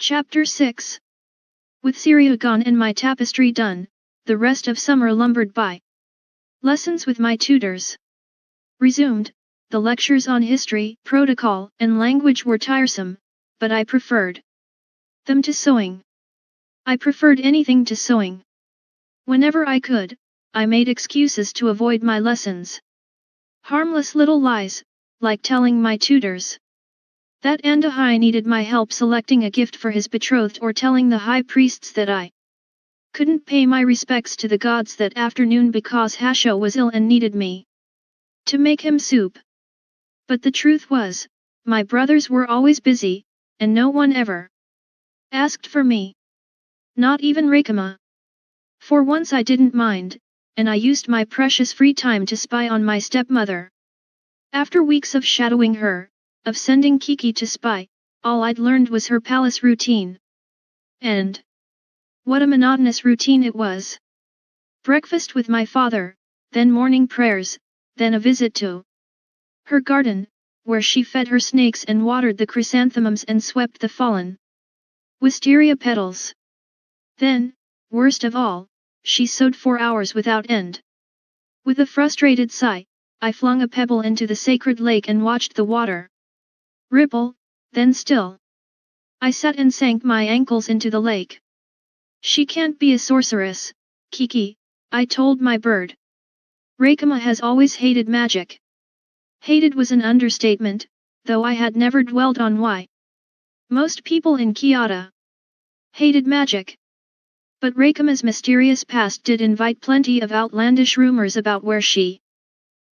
Chapter 6. With Syria gone and my tapestry done, the rest of summer lumbered by. Lessons with my tutors resumed. The lectures on history, protocol, and language were tiresome, but I preferred them to sewing. I preferred anything to sewing. Whenever I could, I made excuses to avoid my lessons. Harmless little lies, like telling my tutors that Andahai needed my help selecting a gift for his betrothed, or telling the high priests that I couldn't pay my respects to the gods that afternoon because Hasho was ill and needed me to make him soup. But the truth was, my brothers were always busy, and no one ever asked for me. Not even Rakama. For once I didn't mind, and I used my precious free time to spy on my stepmother. After weeks of shadowing her, of sending Kiki to spy, all I'd learned was her palace routine. And what a monotonous routine it was. Breakfast with my father, then morning prayers, then a visit to her garden, where she fed her snakes and watered the chrysanthemums and swept the fallen wisteria petals. Then, worst of all, she sewed for hours without end. With a frustrated sigh, I flung a pebble into the sacred lake and watched the water ripple, then still. I sat and sank my ankles into the lake. She can't be a sorceress, Kiki, I told my bird. Rakama has always hated magic. Hated was an understatement, though I had never dwelled on why. Most people in Kyoto hated magic. But Rakama's mysterious past did invite plenty of outlandish rumors about where she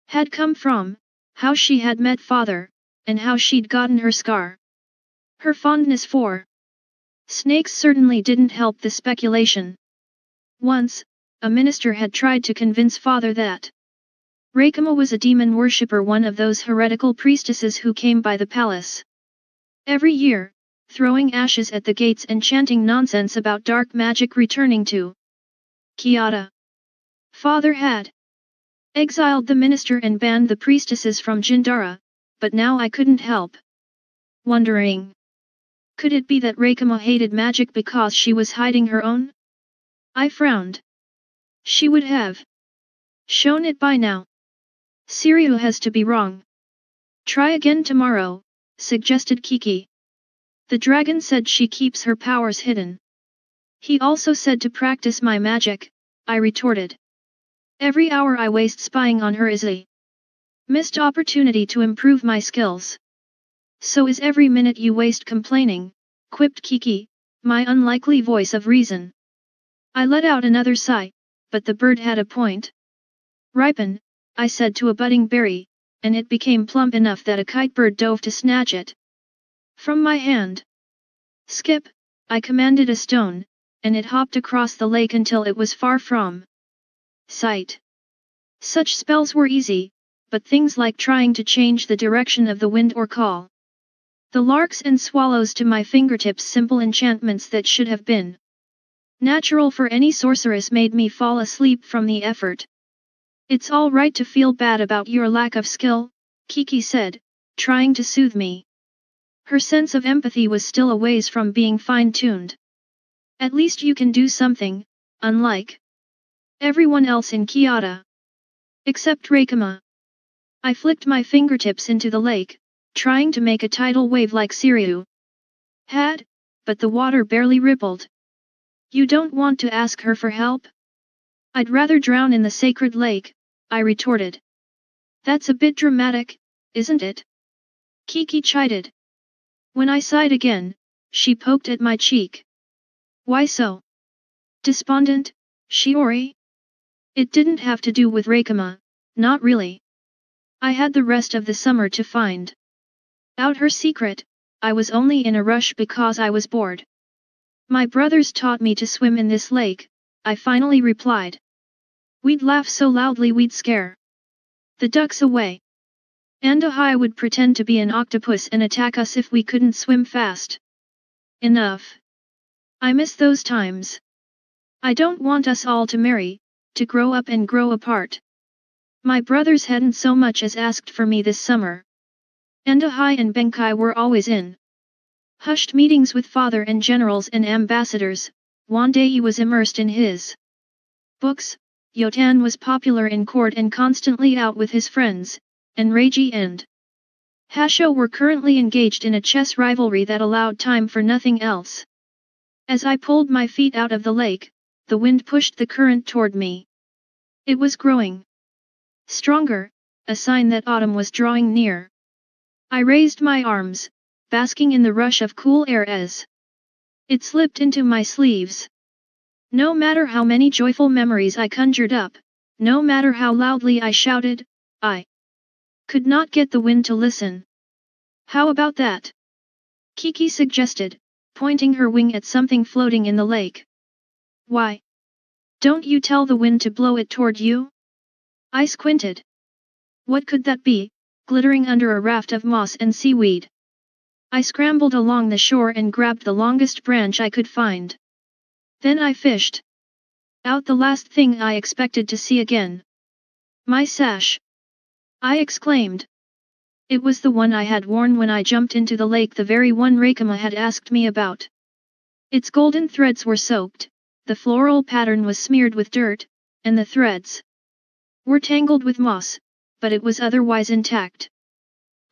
had come from, how she had met father, and how she'd gotten her scar. Her fondness for snakes certainly didn't help the speculation. Once, a minister had tried to convince father that Rakama was a demon worshipper, one of those heretical priestesses who came by the palace every year, throwing ashes at the gates and chanting nonsense about dark magic returning to Kyoto. Father had exiled the minister and banned the priestesses from Jindara, but now I couldn't help wondering. Could it be that Rakama hated magic because she was hiding her own? I frowned. She would have shown it by now. Siriu has to be wrong. Try again tomorrow, suggested Kiki. The dragon said she keeps her powers hidden. He also said to practice my magic, I retorted. Every hour I waste spying on her is a missed opportunity to improve my skills. So is every minute you waste complaining, quipped Kiki, my unlikely voice of reason. I let out another sigh, but the bird had a point. Ripen, I said to a budding berry, and it became plump enough that a kitebird dove to snatch it from my hand. Skip, I commanded a stone, and it hopped across the lake until it was far from sight. Such spells were easy, but things like trying to change the direction of the wind or call the larks and swallows to my fingertips, simple enchantments that should have been natural for any sorceress, made me fall asleep from the effort. It's all right to feel bad about your lack of skill, Kiki said, trying to soothe me. Her sense of empathy was still a ways from being fine-tuned. At least you can do something, unlike everyone else in Kyoto. Except Rakama. I flicked my fingertips into the lake, trying to make a tidal wave like Siriu had, but the water barely rippled. You don't want to ask her for help? I'd rather drown in the sacred lake, I retorted. That's a bit dramatic, isn't it? Kiki chided. When I sighed again, she poked at my cheek. Why so despondent, Shiori? It didn't have to do with Rakama, not really. I had the rest of the summer to find out her secret. I was only in a rush because I was bored. My brothers taught me to swim in this lake, I finally replied. We'd laugh so loudly we'd scare the ducks away. Andahai would pretend to be an octopus and attack us if we couldn't swim fast enough. I miss those times. I don't want us all to marry, to grow up and grow apart. My brothers hadn't so much as asked for me this summer. Andahai and Benkai were always in Hushed meetings with father and generals and ambassadors, Wang Dai was immersed in his books. Yotan was popular in court and constantly out with his friends, and Reiji and Hasho were currently engaged in a chess rivalry that allowed time for nothing else. As I pulled my feet out of the lake, the wind pushed the current toward me. It was growing stronger, a sign that autumn was drawing near. I raised my arms, basking in the rush of cool air as it slipped into my sleeves. No matter how many joyful memories I conjured up, no matter how loudly I shouted, I could not get the wind to listen. How about that? Kiki suggested, pointing her wing at something floating in the lake. Why? Don't you tell the wind to blow it toward you? I squinted. What could that be, glittering under a raft of moss and seaweed? I scrambled along the shore and grabbed the longest branch I could find. Then I fished out the last thing I expected to see again. My sash! I exclaimed. It was the one I had worn when I jumped into the lake, the very one Reikama had asked me about. Its golden threads were soaked, the floral pattern was smeared with dirt, and the threads were tangled with moss, but it was otherwise intact.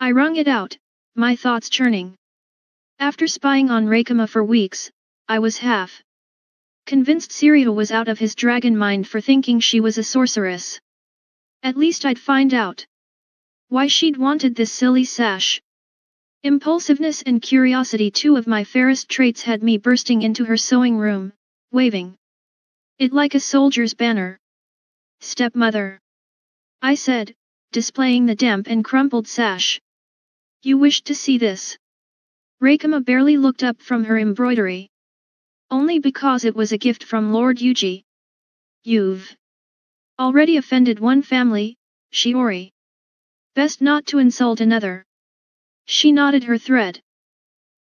I wrung it out, my thoughts churning. After spying on Reikama for weeks, I was half convinced Sirio was out of his dragon mind for thinking she was a sorceress. At least I'd find out why she'd wanted this silly sash. Impulsiveness and curiosity, two of my fairest traits, had me bursting into her sewing room, waving it like a soldier's banner. Stepmother, I said, displaying the damp and crumpled sash. You wished to see this? Reikama barely looked up from her embroidery. Only because it was a gift from Lord Yuji. You've already offended one family, Shiori. Best not to insult another. She knotted her thread.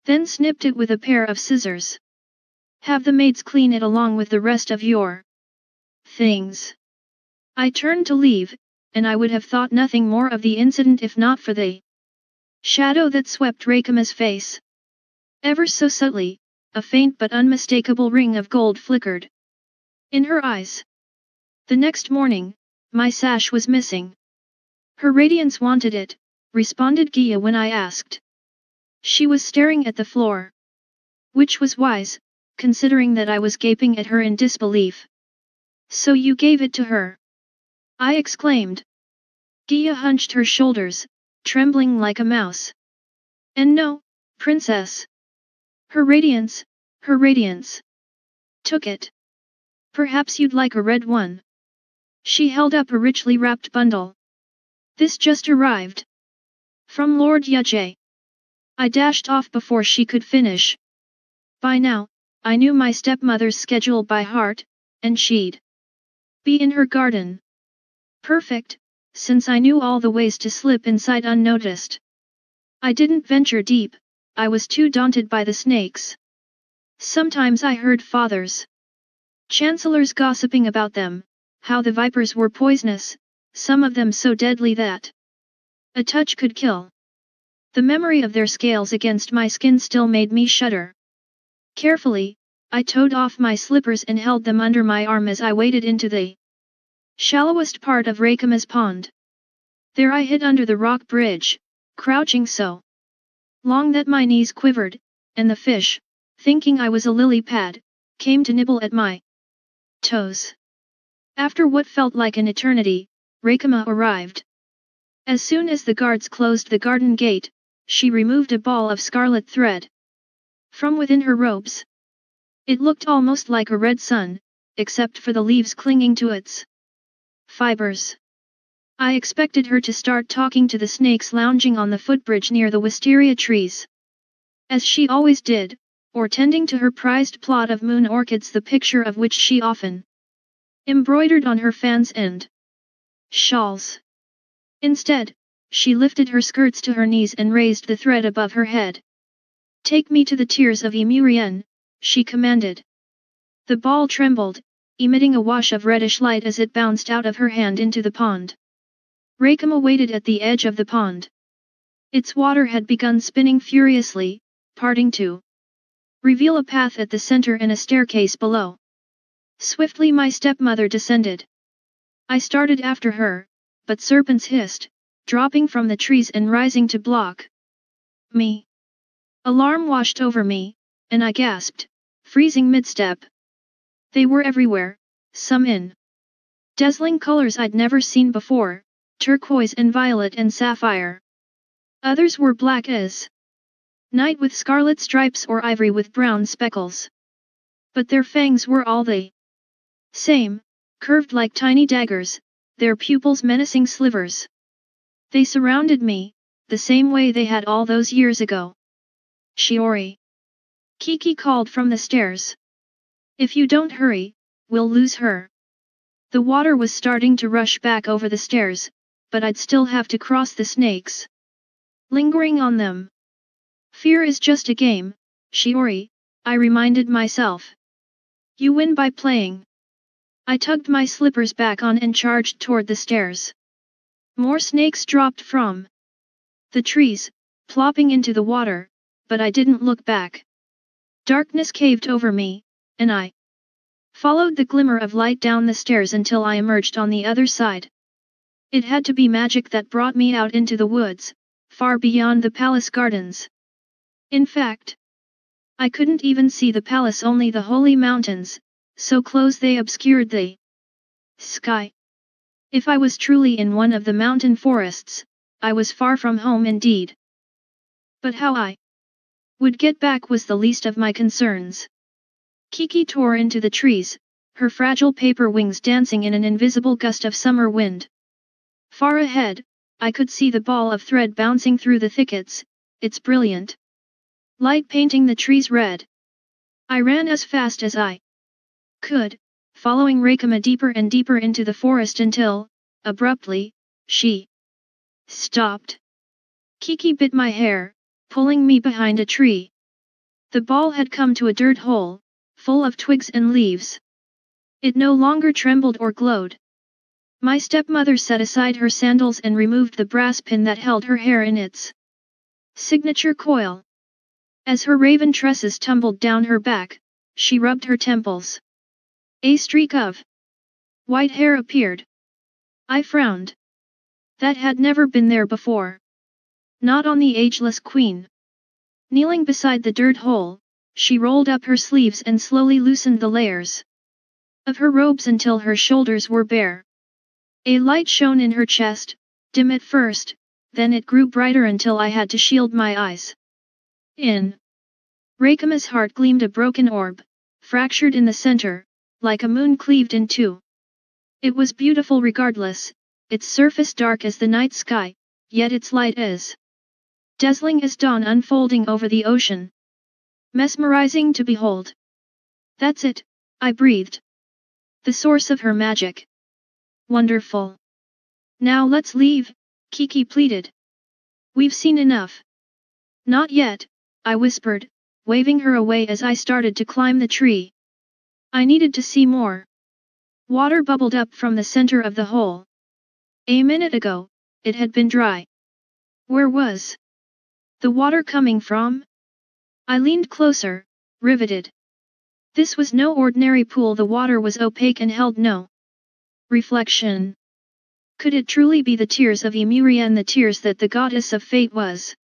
Then snipped it with a pair of scissors. Have the maids clean it along with the rest of your things. I turned to leave, and I would have thought nothing more of the incident if not for the shadow that swept Reikama's face. Ever so subtly, a faint but unmistakable ring of gold flickered in her eyes. The next morning, my sash was missing. Her radiance wanted it, responded Gia when I asked. She was staring at the floor. Which was wise, considering that I was gaping at her in disbelief. So you gave it to her? I exclaimed. Gia hunched her shoulders, trembling like a mouse. And no, princess. Her radiance took it. Perhaps you'd like a red one. She held up a richly wrapped bundle. This just arrived. From Lord Yujie. I dashed off before she could finish. By now, I knew my stepmother's schedule by heart, and she'd be in her garden. Perfect, since I knew all the ways to slip inside unnoticed. I didn't venture deep, I was too daunted by the snakes. Sometimes I heard fathers, chancellors gossiping about them, how the vipers were poisonous, some of them so deadly that a touch could kill. The memory of their scales against my skin still made me shudder. Carefully, I toed off my slippers and held them under my arm as I waded into the shallowest part of Reikama's pond. There I hid under the rock bridge, crouching so long that my knees quivered, and the fish, thinking I was a lily pad, came to nibble at my toes. After what felt like an eternity, Reikama arrived. As soon as the guards closed the garden gate, she removed a ball of scarlet thread from within her robes. It looked almost like a red sun, except for the leaves clinging to its fibers. I expected her to start talking to the snakes lounging on the footbridge near the wisteria trees, as she always did, or tending to her prized plot of moon orchids, the picture of which she often embroidered on her fans and shawls. Instead, she lifted her skirts to her knees and raised the thread above her head. Take me to the tears of Emurien, she commanded. The ball trembled, emitting a wash of reddish light as it bounced out of her hand into the pond. Reikama waited at the edge of the pond. Its water had begun spinning furiously, parting to reveal a path at the center and a staircase below. Swiftly my stepmother descended. I started after her, but serpents hissed, dropping from the trees and rising to block me. Alarm washed over me, and I gasped, freezing mid-step. They were everywhere, some in dazzling colors I'd never seen before, turquoise and violet and sapphire. Others were black as night with scarlet stripes or ivory with brown speckles. But their fangs were all the same, curved like tiny daggers, their pupils menacing slivers. They surrounded me, the same way they had all those years ago. Shiori. Kiki called from the stairs. If you don't hurry, we'll lose her. The water was starting to rush back over the stairs, but I'd still have to cross the snakes. Lingering on them. Fear is just a game, Shiori, I reminded myself. You win by playing. I tugged my slippers back on and charged toward the stairs. More snakes dropped from the trees, plopping into the water, but I didn't look back. Darkness caved over me, and I followed the glimmer of light down the stairs until I emerged on the other side. It had to be magic that brought me out into the woods, far beyond the palace gardens. In fact, I couldn't even see the palace, only the holy mountains, so close they obscured the sky. If I was truly in one of the mountain forests, I was far from home indeed. But how I would get back was the least of my concerns. Kiki tore into the trees, her fragile paper wings dancing in an invisible gust of summer wind. Far ahead, I could see the ball of thread bouncing through the thickets, its brilliant light painting the trees red. I ran as fast as I could, following Reikama deeper and deeper into the forest until, abruptly, she stopped. Kiki bit my hair, pulling me behind a tree. The ball had come to a dirt hole, full of twigs and leaves. It no longer trembled or glowed. My stepmother set aside her sandals and removed the brass pin that held her hair in its signature coil. As her raven tresses tumbled down her back, she rubbed her temples. A streak of white hair appeared. I frowned. That had never been there before. Not on the ageless queen. Kneeling beside the dirt hole, she rolled up her sleeves and slowly loosened the layers of her robes until her shoulders were bare. A light shone in her chest, dim at first, then it grew brighter until I had to shield my eyes. In Reikama's heart gleamed a broken orb, fractured in the center, like a moon cleaved in two. It was beautiful regardless, its surface dark as the night sky, yet its light as dazzling as dawn unfolding over the ocean. Mesmerizing to behold. That's it, I breathed. The source of her magic. Wonderful. Now let's leave, Kiki pleaded. We've seen enough. Not yet, I whispered, waving her away as I started to climb the tree. I needed to see more. Water bubbled up from the center of the hole. A minute ago, it had been dry. Where was the water coming from? I leaned closer, riveted. This was no ordinary pool. The water was opaque and held no reflection. Could it truly be the tears of Emurian, the tears that the goddess of fate was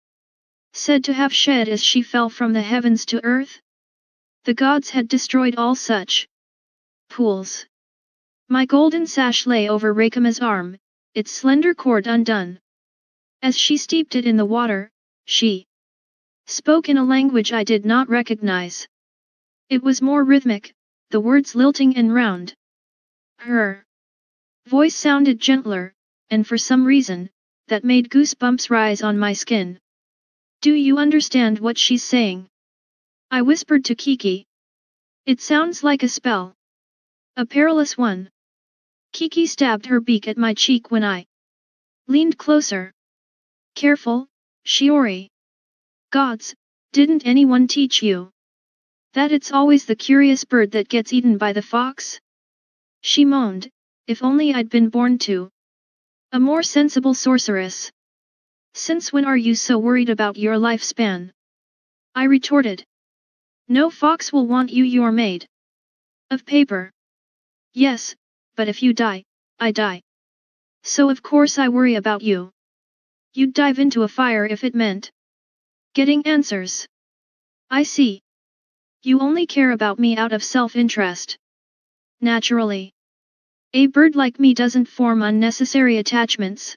said to have shed as she fell from the heavens to earth? The gods had destroyed all such pools. My golden sash lay over Reikama's arm, its slender cord undone. As she steeped it in the water, she spoke in a language I did not recognize. It was more rhythmic, the words lilting and round. Her voice sounded gentler, and for some reason, that made goosebumps rise on my skin. Do you understand what she's saying? I whispered to Kiki. It sounds like a spell. A perilous one. Kiki stabbed her beak at my cheek when I leaned closer. Careful, Shiori. Gods, didn't anyone teach you that it's always the curious bird that gets eaten by the fox? She moaned, if only I'd been born to a more sensible sorceress. Since when are you so worried about your lifespan? I retorted. No fox will want you, you're made of paper. Yes, but if you die, I die. So of course I worry about you. You'd dive into a fire if it meant getting answers. I see. You only care about me out of self-interest. Naturally. A bird like me doesn't form unnecessary attachments.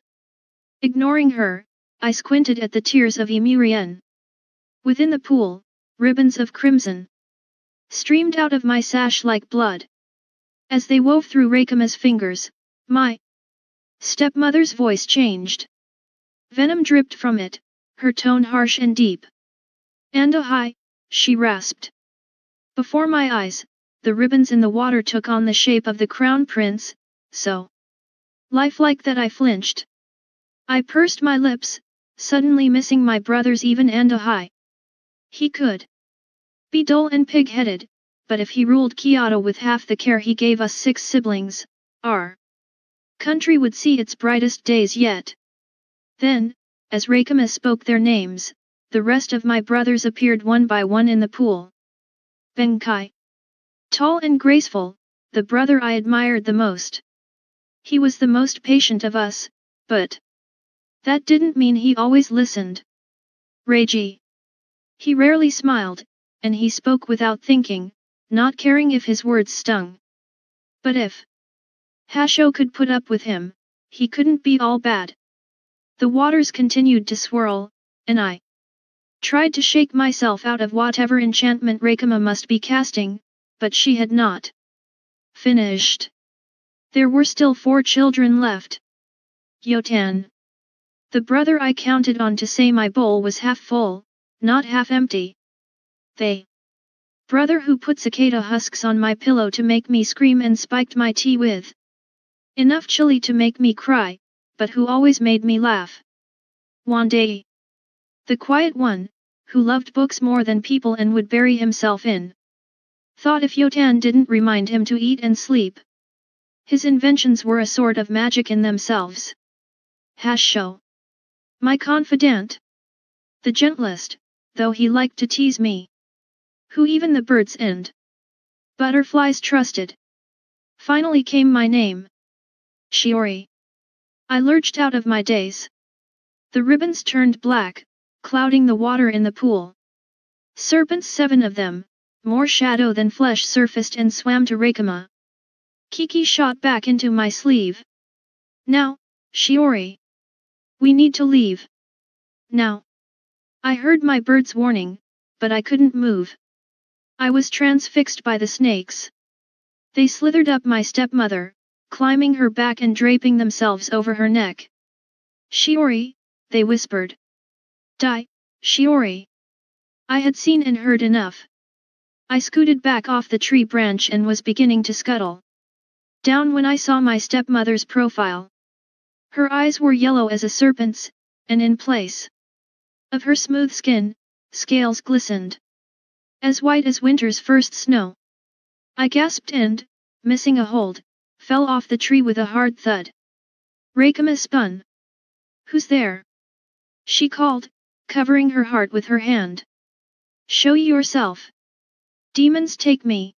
Ignoring her, I squinted at the tears of Emurien. Within the pool, ribbons of crimson streamed out of my sash like blood. As they wove through Reikama's fingers, my stepmother's voice changed. Venom dripped from it, her tone harsh and deep. "Andahai," she rasped. Before my eyes, the ribbons in the water took on the shape of the crown prince, so lifelike that I flinched. I pursed my lips, suddenly missing my brother's even Andahai. He could be dull and pig-headed, but if he ruled Kyoto with half the care he gave us 6 siblings, our country would see its brightest days yet. Then, as Reikama spoke their names, the rest of my brothers appeared one by one in the pool. Benkai. Tall and graceful, the brother I admired the most. He was the most patient of us, but that didn't mean he always listened. Reiji. He rarely smiled, and he spoke without thinking, not caring if his words stung. But if Hasho could put up with him, he couldn't be all bad. The waters continued to swirl, and I tried to shake myself out of whatever enchantment Reikama must be casting, but she had not finished. There were still 4 children left. Yotan. The brother I counted on to say my bowl was half full, not half empty. They. Brother who put cicada husks on my pillow to make me scream and spiked my tea with enough chili to make me cry, but who always made me laugh. Wandai. The quiet one, who loved books more than people and would bury himself in thought if Yotan didn't remind him to eat and sleep. His inventions were a sort of magic in themselves. Hasho. My confidant. The gentlest, though he liked to tease me. Who even the birds and butterflies trusted. Finally came my name. Shiori. I lurched out of my daze. The ribbons turned black, clouding the water in the pool. Serpents, 7 of them, more shadow than flesh, surfaced and swam to Reikama. Kiki shot back into my sleeve. Now, Shiori. We need to leave. Now. I heard my bird's warning, but I couldn't move. I was transfixed by the snakes. They slithered up my stepmother, climbing her back and draping themselves over her neck. Shiori, they whispered. Die, Shiori. I had seen and heard enough. I scooted back off the tree branch and was beginning to scuttle down when I saw my stepmother's profile. Her eyes were yellow as a serpent's, and in place of her smooth skin, scales glistened as white as winter's first snow. I gasped and, missing a hold, fell off the tree with a hard thud. Reikama spun. Who's there? She called, covering her heart with her hand. Show yourself. Demons take me.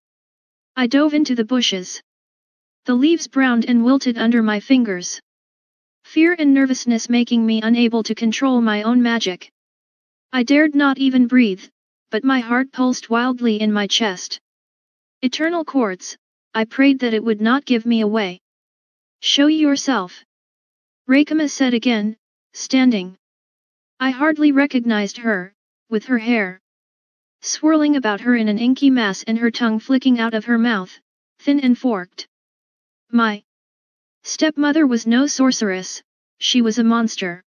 I dove into the bushes. The leaves browned and wilted under my fingers. Fear and nervousness making me unable to control my own magic. I dared not even breathe, but my heart pulsed wildly in my chest. Eternal cords, I prayed that it would not give me away. Show yourself. Reikama said again, standing. I hardly recognized her, with her hair swirling about her in an inky mass and her tongue flicking out of her mouth, thin and forked. My stepmother was no sorceress, she was a monster.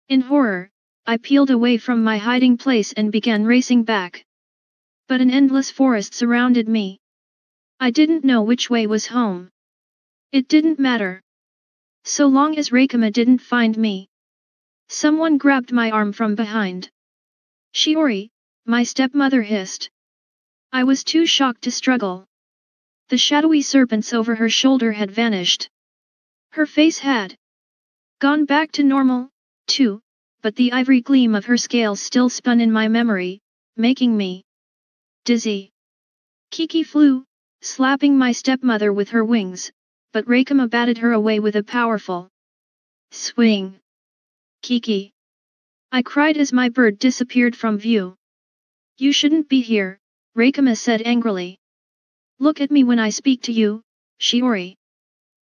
In horror, I peeled away from my hiding place and began racing back. But an endless forest surrounded me. I didn't know which way was home. It didn't matter. So long as Reikama didn't find me. Someone grabbed my arm from behind. Shiori, my stepmother hissed. I was too shocked to struggle. The shadowy serpents over her shoulder had vanished. Her face had gone back to normal, too, but the ivory gleam of her scales still spun in my memory, making me dizzy. Kiki flew, slapping my stepmother with her wings, but Rakama batted her away with a powerful swing. Kiki! I cried as my bird disappeared from view. You shouldn't be here, Rakama said angrily. Look at me when I speak to you, Shiori.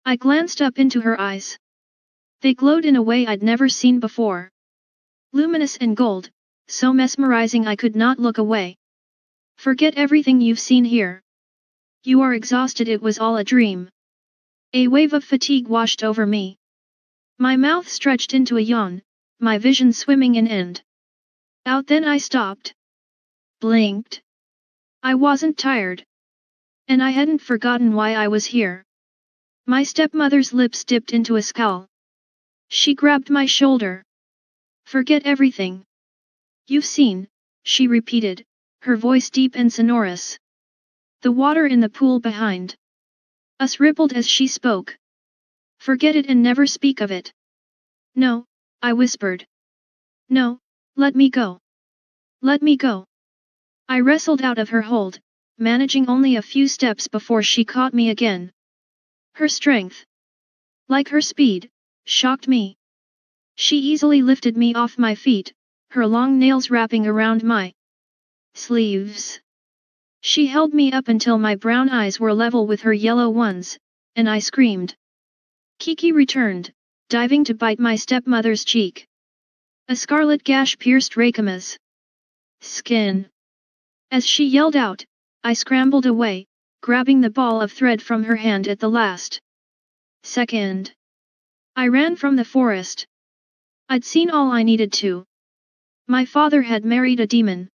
I glanced up into her eyes. They glowed in a way I'd never seen before. Luminous and gold, so mesmerizing I could not look away. Forget everything you've seen here. You are exhausted, it was all a dream. A wave of fatigue washed over me. My mouth stretched into a yawn, my vision swimming in and out. Then I stopped. Blinked. I wasn't tired. And I hadn't forgotten why I was here. My stepmother's lips dipped into a scowl. She grabbed my shoulder. Forget everything you've seen, she repeated, her voice deep and sonorous. The water in the pool behind us rippled as she spoke. Forget it and never speak of it. No, I whispered. No, let me go. Let me go. I wrestled out of her hold, managing only a few steps before she caught me again. Her strength, like her speed, shocked me. She easily lifted me off my feet, her long nails wrapping around my sleeves. She held me up until my brown eyes were level with her yellow ones, and I screamed. Kiki returned, diving to bite my stepmother's cheek. A scarlet gash pierced Rakama's skin. As she yelled out, I scrambled away, grabbing the ball of thread from her hand at the last second. I ran from the forest. I'd seen all I needed to. My father had married a demon.